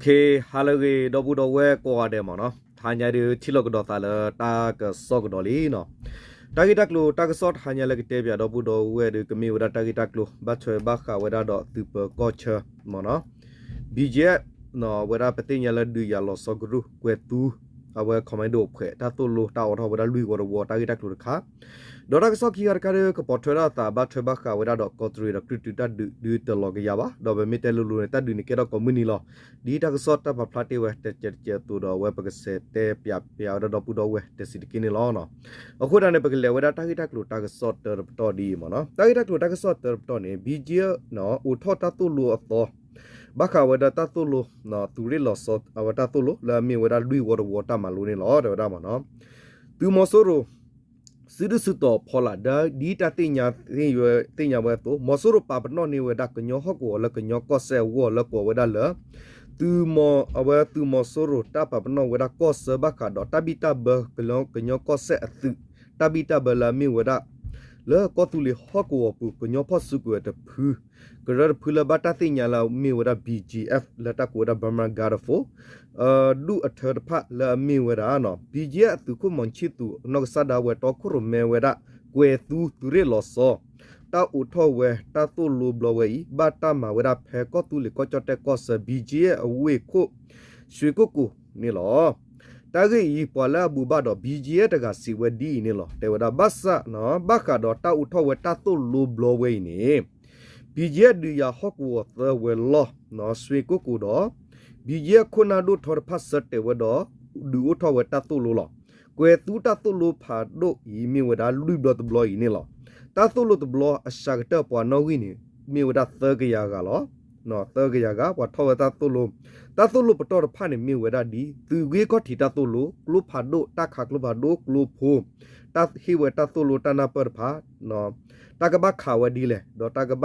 เคฮัลโหลเกดอบูดอเวกอเดมอเนาะทานยาดิทิลกดอตาเลตากซอกดอลีเนาะตากิตักลูตากซอดทานยาเลกเตเปียดอบูดอเวดกมีวดาตากิตักลูบัชเวบัคาวดาดอตุเปกอเชมอเนาะบีเจเนาะวดาปติญญาลดูยาลอซอกรุเกวตูเอาไว้คอมเมนต์เผตาตุลูตาอทวดาลุยวดวตากิตักลูค่ะดอดักซอกคีอาร์คาเรกปอทราตาบัชเวบัคาวดาดอกอตรีดอกตุตาดูตลอกยาบะดอเบมิเตลูลูเนตาดูนิเกดอกอมุนีลอดีดักซอตาบัพลาติเวเตเจตูดอเวปกเซเตปยาปยาดอปูดอเวเตสิกินิลอเนาะအခုတန်းနဲ့ပကလေဝဒတာဂိတက်လို့တာကဆော့တာတော်ဒီမနော်တာဂိတက်လို့တာကဆော့တာတော်နေဘီဂျီနော်ဥထောတာတူလို့အတော်ဘခဝဒတာတူလို့နော်သူရီလော့ဆော့အဝတာတူလို့လာမီဝဒလူဝဒဝတာမလို့နေလောတော့မနော်သူမဆိုရိုစစ်ဒစတော့ဖောလာဒါဒီတတိညာတင်ညာဝဲတော့မဆိုရိုပါပနော်နေဝဒကညောဟကောလကညောကောဆဲဝလကောဝဒလသူမအဝဲသူမဆိုရိုတာပပနော်ဝဒကောဆဘခါတော့တဘီတဘကလောကညောကောဆဲအသူတဘီတဘလာမီဝဒလေကောတူလီဟကောပူကညောဖဆုကွတဖူကရဖူလဘတာတင်ညာလာမီဝဒ BGF လတကဝဒဘမဂါရဖိုဒူအထရဖလာမီဝဒနော် BGF သူခုမွန်ချီတူနော့ဆာဒါဝဲတော့ခုရမဲဝဒကွေသူသူရဲလောဆောတာဥထောဝဲတာတူလူဘလဝဲဘာတာမဝဒဖဲကောတူလီကောချတဲ့ကောဆ BGF အဝေခုရွှေကုကူနေလောတာဂီပေါ်လာဘူဘာတော့ BGF တကစီဝဒီနေလောတေဝဒဘတ်ဆာနော်ဘခါတော့တာဥထောဝဲတာတူလူဘလဝဲနေ BGF ဒီယာဟော့ကောသဝဲလောနော်ရွှေကုကူတော့ BGF ခုနာဒိုထော်ဖတ်စတေဝတော့ဒူထောဝဲတာတူလူလောကွယ်တူတာတူလူဖာဒိုဤမီဝဒါလူဒတ်ဘလောနေလောတာတူလူတဘလောအရှာကတပွားနော်ဝီနေမီဝဒါသကယာကလောနော်သကယာကပွားထောဝတာတူလူပတော်ဖာနေမီဝဒါဒီသူဝေကောတီတာတူလူကလုဖာဒိုတာခါကလုဖာဒိုကလုဖိုတာဟီဝတာတူလူတနာပဖာနော်တာကဘခါဝဒီလေဒေါ်တာကဘ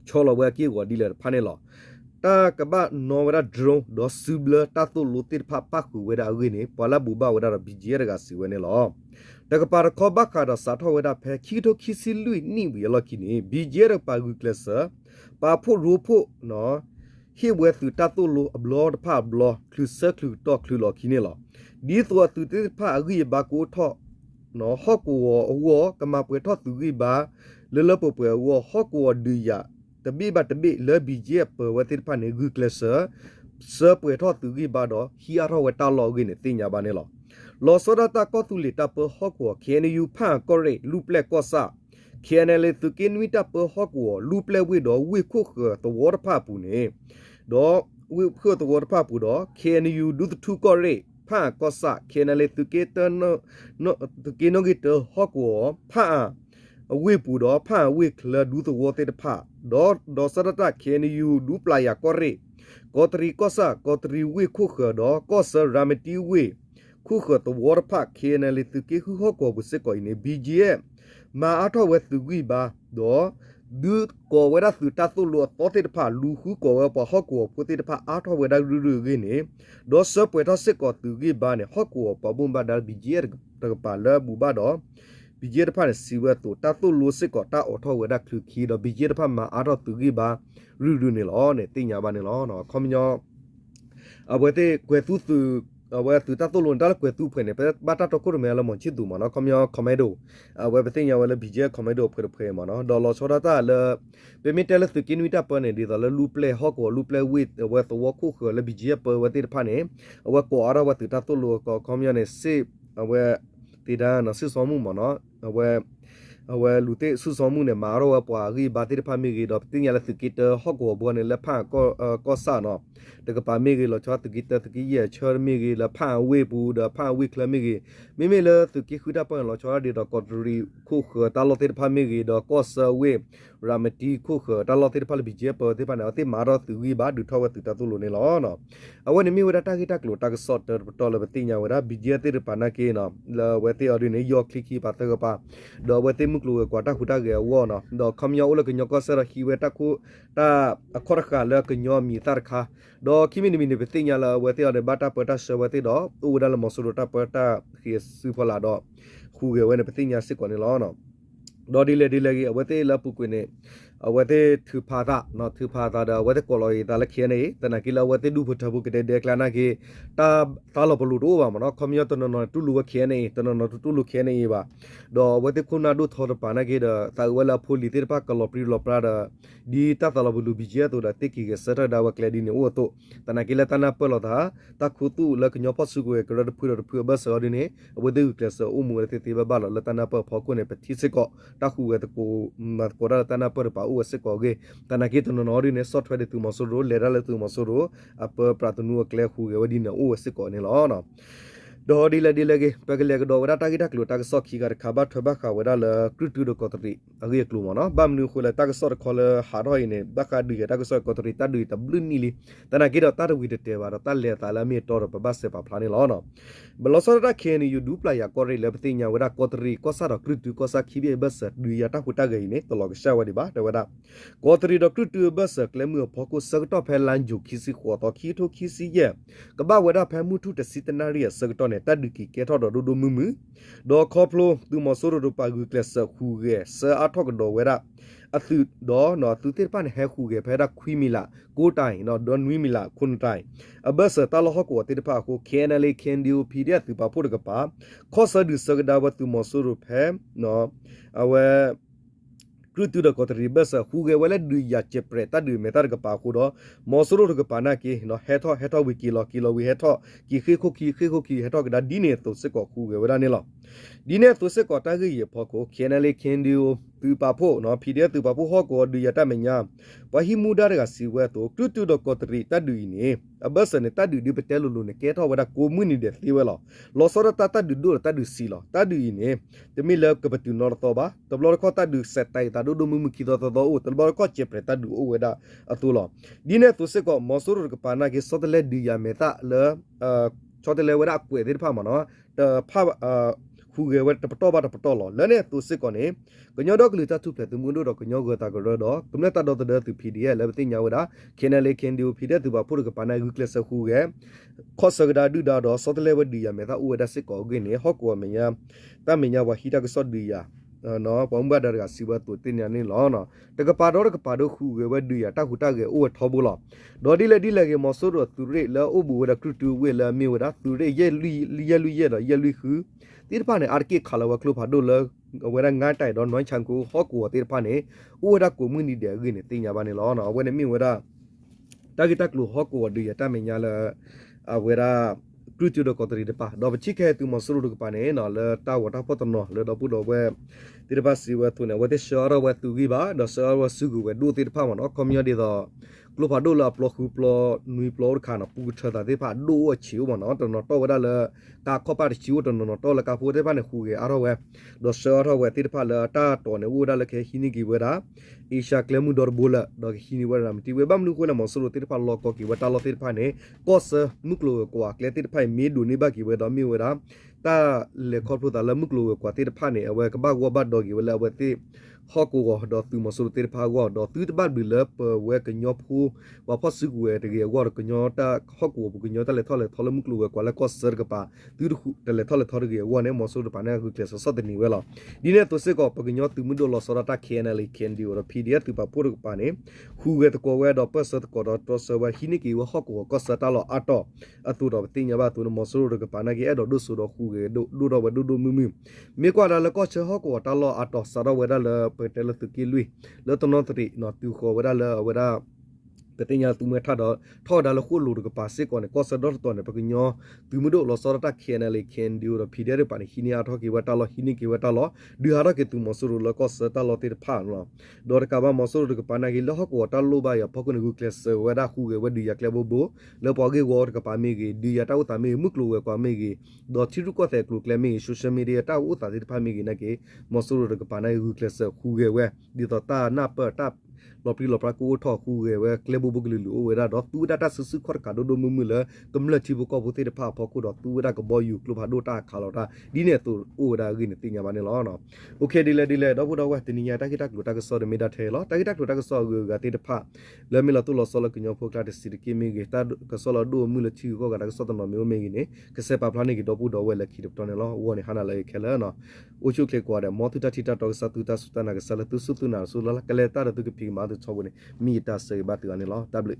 ချောလဝဲကီဝဒီလေဖာနေလောတာကဘနော်ဝဒဒရုံဒေါ်ဆူဘလတာတူလူတိဖာပခုဝဒအဝိနေပလာဘူဘဝဒဘီဂျီရကစီဝနေလောတကပါရခောဘခါဒစာထဝဒဖဲခီတိုခီစီလူနိဝီလကိနေဘီဂျီရပါဂူကလဆာပါဖို့ရူဖို့နော်ဟီဝဲသူတာတူလူအဘလောဒဖာဘလောခလူဆခလူတော့ခလူလောကိနေလောဒီตัวသူတိဖာအဂီဘာကိုထောနော်ဟော့ကိုဝကမပွေထောသူဂီဘာလလပပွေဝဟော့ကိုဒီယာတဘိဘတဘိလေဘီဂျီပဝတိဖာနေဂူကလဆာစပွေထောသူဂီဘာတော့ဟီအထောဝတာလောဂီနေတင်ညာပါနေလောလောစောဒတာကောတူလီတာပဟော့ကိုခေနယူဖာကောရေလူပလက်ကောဆာခေနလေသူကင်ဝီတာပဟော့ကိုလူပလက်ဝီတော့ဝီခုခတဝရဖာပူနေတော့ဝီခုတဝရဖာပူတော့ခေနယူဒူတူကောရေဖာကောဆာခေနလေသူကေတနောသူကေနောဂီတဟော့ကိုဖာအဝေပူတော့ဖာဝေကလဒူတဝတေတဖာဒေါ်စရတာခေနယူဒူပလာယာကောရေကောတရီကောဆာကောတရီဝေခုခတော့ကောဆာရာမတီဝေခုခတဝရဖခေနလီသူကေခုဟကောဘစကိုင်းနေ BGF မာအထောဝဲသူဂီဘာတော့ဒူကောဝဲရသူတသူလောတောတေတဖလူခုကောဝဲပဟကောပတိတဖအထောဝဲဒါရူရူဂီနေဒေါ်ဆပွေထစကောသူဂီဘာနေဟကောပဘုံဘာဒါ BGF တကပါလာဘူဘာတော့ BGF တဖနဲ့စီဝဲတူတသူလိုစကောတာအထောဝဲဒါခလူခီတော့ BGF တဖမှာအထောသူဂီဘာရူရူနေလောနေတင်ညာပါနေလောနော်ခွန်ညောအဘွေတေကွယ်သူဝဲသူတတ်လို့တာကွယ်သူဖွင့်နေဘာတာတော့ကိုရမဲလမွန်ချစ်သူမနော်ကွန်မဲဒိုဝဲပသိညာဝဲလဘီဂျေကွန်မဲဒိုဖွင့်မနော်ဒေါ်လာချောဒတာလပေမီတယ်လစကင်ဝီတာပနေဒီတော့လူပလေဟော့ကိုလူပလေဝစ်ဝဲတော့ခုခလဘီဂျေပဝဲတိဖာနေဝဲကိုအရဝတူတတ်လို့ကွန်မဲနေစေဝဲတီဒါနစစ်စောမှုမနော်ဝဲလူတေဆုစောမှုနဲ့မာရောပွာဂီဘာတိဖာမီဂီတော့တင်ရလစကစ်ဟော့ကိုဘောနေလဖာကောဆာနော်တကပါမီဂီလောချောတကီတကီရချောမီဂီလဖာဝေပူဒဖာဝေကလမီဂီမိမိလသူကီခူတာပန်လောချောဒီတော့ကော်ဒရီခုခတာလောတေဖာမီဂီတော့ကောဆာဝေရာမတီခုခတာလောတေဖာဘီဂျေပတေဖာနော်တေမာရောသူဂီဘာဒူထောဝတူတတူလိုနေလောနော်အဝနေမီဝဒတာဂီတာကလိုတာကဆော့တာတော်လဘတိညာဝဒဘီဂျေတေပနာကေနော်လဝဲတေအော်ဒီနေယောခလီခီပါတကပါတော့ဝဲတေမုကလိုကွာတာခူတာကေဝေါနော်တော့ခမယောလကညောကောဆရာခီဝဲတာခုတာအခေါ်ခါလကညောမီတာခါတော့ခိမီနီမီနေပတိညာလာဝဲတေအော်ဒီဘာတာပတာဆဝဲတေတော့ဥဒါလမဆူတာပတာခီစူဖလာတော့ခုကေဝဲနေပတိညာစစ်ကောနေလောနော်ဒေါ်ဒီလေကြီးအဝဲတေလပုကွနေ ဝဲတဲ့သူဖာတာနော်သူဖာတာဒါဝဲတဲ့ကော်လိုတာလက်ခဲနေတာနာကီလာဝဲတဲ့ဒူဖထဘူးကတဲ့ဒဲကလာနာကေတာလဘလူတော့ပါမနော်ကွန်မြူတနော်တူလူဝခဲနေတနော်တူလူခဲနေပါတော့ဝဲတဲ့ခုနာဒူထော်ပါနာကေဒါတာဝဲလာဖိုလီတဲ့ပါကလောပရီလောပရာဒါဒီတာတလဘလူဘီဂျီတော့တက်ကီကစရဒါဝကလေဒီနေဝတော့တနာကီလာတနာပလောတာတာခုတူလကညောပတ်စုကိုကရဒဖူရဖူဘဆော်ဒီနေဝဲတဲ့ကလဆအုံမူရတဲ့တေဘဘာလတနာပဖောကုနေပတိစကောတာခုဝဲတကိုမကောရတနာပပါဦးစကောကေတနာကေတနော်ရီနေဆော့ဖ်ဝဲတဲ့သူမဆိုရိုလေရလေသူမဆိုရိုအပပရတနုကလေခုဝဲဒီနေဦးစကောနေလောနော်ဒေါ်ဒီလေကေပကလေကဒေါ်ဝရတာဂီတာကလိုတာကဆော့ခီကခါဘတ်ထဘခါဝရလာကရတူဒကိုတရီအဂေကလိုမနော်ဘမ်နူခိုလာတာကဆော့ခေါ်လာဟာရိုင်းနေဘခါဒီတာကဆော့ကိုတရီတာဒူတဘလနီလီတနာကေတော့တာဝီတဲ့ပါတော့တာလေတာလာမီတော်ပဘဆေပါဖလာနေလောနော်ဘလောဆော့တာခဲနီယူဒူပလာယာကောရီလေပတိညာဝရကိုတရီကောဆာတော့ကရတူကောဆာခီဘေဘတ်ဒူယာတာခုတာဂိနေတလောကရှာဝဒီပါတဝဒကိုတရီတော့ကရတူဘတ်ကလေမျိုးဖောကိုစကတော့ဖဲလန်ဂျူခီစီခေါ်တော့ခီထိုခီစီရဲ့ကဘာဝရဖဲမှုထုတစီတနာရီစကတော့နဲ့တဒူကီကဲထော်တော့ဒူမူမူဒေါ်ခေါပလိုသူမဆိုရဒပါဂူကလဆခုရဲဆာအထောက်တော့ဝရအသူတော့နော်သူတိပန်ဟဲခုရဲဖဲဒါခွီမီလာကိုတိုင်နော်ဒွန်ဝီမီလာခွန်တိုင်အဘဆတာလဟကိုတိပခုခဲနလေကန်ဒီယိုပီဒီယသူပါဖို့ကပါခောဆဒူစကဒါဝသူမဆိုရဖဲနော်အဝဲကရတူဒကိုတရီဘဆခုရဲဝဲလက်ဒူရချက်ပရတဒူမေတာကပါခုတော့မော်ဆရိုကပါနာကေနော်ဟဲထောဝီကီလိုဝီဟဲထောကီခေခုကီဟဲထောကဒါဒီနေတုစကောခုရဲဝဲဒါနေလောဒီနေတုစကောတာဂီရဖောကိုခဲနလေခင်ဒီယိုသူပါဖို့နော်ဖီဒီယသူပါဖို့ဟောကိုဒူရတမညာဝဟီမူဒါရကစီဝဲတော့ကရတူဒကိုတရီတဒူနေအဘဆနဲ့တဒူဒီပတဲလိုလိုနေကဲထောဝဒါကိုမူနီတဲ့သီဝဲလောဆောရတတဒူဒူတဒူစီလောတဒူနေတမီလကပတူနော်တော့ပါတဘလောခေါ်တဒူဆက်တိုင်တဒူဒူမူကီတော့တော့တဘလောခေါ်ချက်ပရတဒူအိုဝဒါအတူလောဒီနေတုစကောမော်ဆူရကပါနာကေစောတလက်ဒီယာမေတာလေချောတလေဝဒါကွေတဲ့ဖာမနော်တဖာခုကေဝတ်တပတော့ပါတပတော့လောလဲနေသူစစ်ကောနေကညောတော့ကလူတထုဖလက်သူမွန်းတော့ကညောကတာကတော့ကမလက်တတော့တဲ့သူဖီဒီရဲ့လေပတိညာဝဒါခင်းလေခင်းဒီဖီတဲ့သူပါဖို့ကပနာဂူကလဆခုကေခော့ဆကဒါဒူဒါတော့စောတလေဝဒီယာမေတာဥဝဒါစစ်ကောဂင်းနေဟော့ကောမညာတမညာဝဟီတာကစောဒီယာနော်ဘုံဘတ်ဒါကစီဘတ်တူတင်ညာနေလောနော်တကပါတော့ခုကေဝဒူယာတခုတကေအိုထောဘူးလောဒေါ်ဒီလေကေမော်ဆိုတော့သူရေလောအိုဘူဝဒါကရတူဝဲလာမေဝဒါသူရေရဲလူရဲတော့ရဲလူခူတိရဖာနေအာကေခါလဝကလုဖာဒိုလဝဲရငါတိုင်တော့နွန်ချန်ကိုဟော့ကိုတိရဖာနေအိုဒါကိုမွနီတဲ့ဂင်းနေတင်ညာပါနေလောနော်ဝဲနေမြဝဒါတာဂီတက်လူဟော့ကိုဒူယာတမညာလာဝဲရာကရတူဒကိုတရီတပါတော့ချိခဲသူမဆူရဒကပါနေနော်လေတာဝတာဖတ်နော်လေတော့ပူတော့ဝဲတိရပါစီဝဲသူနေဝဲတဲ့ရှာရဝဲသူကြီးပါတော့ရှာဝဲစုကူဝဲဒူတိရဖာမနော်ကွန်မြူနီတီတော့ကလဖာဒိုလာပလခုပလနွီပလောခါနပူချတာတိဖာဒိုအချီဝမနော်တော့တော့ဝဲလာကာခေါပါချီဝတော့နော်တော့လကဖိုတဲ့ဖာနေခုကေအရောဝဲတော့ရှာရဝဲတိရဖာလာတာတော်နေဝဒါလခဲဟီနီကီဝဲတာအီရှာကလမှုဒေါ်ဘူလာတော့ဟီနီဝဲရမတီဝဲဘမ်လူကိုလမဆူတိရဖာလောကောကီဝဲတာလောတိရဖာနေကောဆမုကလိုကွာကလေတိရဖာမီဒူနေဘကီဝဲတော့မီဝဲတာတာလေခေါပလိုတာလမုကလိုကွာတိရဖာနေအဝဲကဘကွာဘတ်ဒေါ်ကီဝဲလာဝဲတိဟော့ကိုတော့သူမဆူတိရဖာကောတော့သူတဘတ်ဘီလပဝဲကညောဖူဝါဖတ်စုကွဲတကယ်ကောကညောတာဟော့ကိုကညောတလေထော်လေထော်လမုကလိုကွာလေကောဆာကပါသူတခုတလေထော်လေထော်ရကေဝါနေမဆူတပါနေခုကလဆော့တဲ့နီဝဲလာဒီနေတော့စစ်ကောပကညောသူမှုတော့လောဆောတာခဲနယ်လီကန်ဒီဝရပီဒီယသူပါပို့ပါနေဟူဝဲတကောဝဲတော့ပတ်စတ်ကောတော့တော့ဆဝဲဟိနိကီဝဟော့ကိုကောဆာတာလောအတော့အတူတော့တင်ညာပါသူမဆူရကပါနေကေအဲ့တော့ဒုဆူတော့ခုကေဒုတော့ဝဲဒုမူမေကွာလာလကောချဟော့ကိုတာလောအတော့ဆာတော့ဝဲဒါလပတဲလသူကီလွီလောတနောတရီနော်သူခေါ်ဝဲဒါလဝဲဒါကတင်ညာသူမထတော့ထော်ဒါလခုလူကပါစစ်ကောနေကောဆဒတ်တော်နေပကညောသူမတို့လောစောတာခဲနယ်လေကန်ဒီရဖီဒရပါနေဟီနီအထောကေဝတာလောဟီနီကေဝတာလောဒီဟာရကေသူမဆူရလကောဆတာလောတိဖာနော်ဒေါ်ကဘာမဆူရကပါနာဂီလောဟကောတာလောဘာယဖကုနဂူကလစဝဒါခုကေဝဒီယကလဘဘလောပေါ်ကေဝေါ်ကပါမီဂီဒီယတာဥတာမီမုကလိုဝကွာမီဂီဒေါ်ချီရုကောတဲ့ကလူကလမီဆိုရှယ်မီဒီယာတာဥတာတိဖာမီဂီနကေမဆူရကပါနာဂူကလစခုကေဝဒီတော့တာနာပတာလော်ပရီလော်ပရာကိုထော်ခုကေဝဲကလေဘူဘူကလီလူဝဲဒါတော့သူဒတာဆူဆူခေါ်ကာဒိုဒိုမူမူလကမလချီဘူကောဘူတေတဖာဖော်ခုတော့သူဒကဘောယူကလဖာဒိုတာခါလောတာဒီနေသူအိုဒါဂိနေတင်ညာပါနေလောနော်โอเคဒီလေတော့ဘုတော့ဝဲတင်ညာတကိတကလူတကဆောဒမီဒါထဲလောတကိတကလူတကဆောကတေတဖာလဲမီလာသူလောဆောလကညောဖိုကလာတစီကီမီဂေတာကဆောလဒိုမူလချီကိုကတကဆောတနော်မျိုးမီဂီနေကစပပလာနေကတော့ဘုတော့ဝဲလက်ခီတော့နေလောဝနေဟာနာလေခဲလဲနော်အိုချုကလေကွာတဲ့မောတူတာတီတာတော့စတူတာစတနာကဆလတူစုတူနာဆူလကလေတာတူကပီ မာသူချောဘနေမီတာစေဘတ်ကနေလော W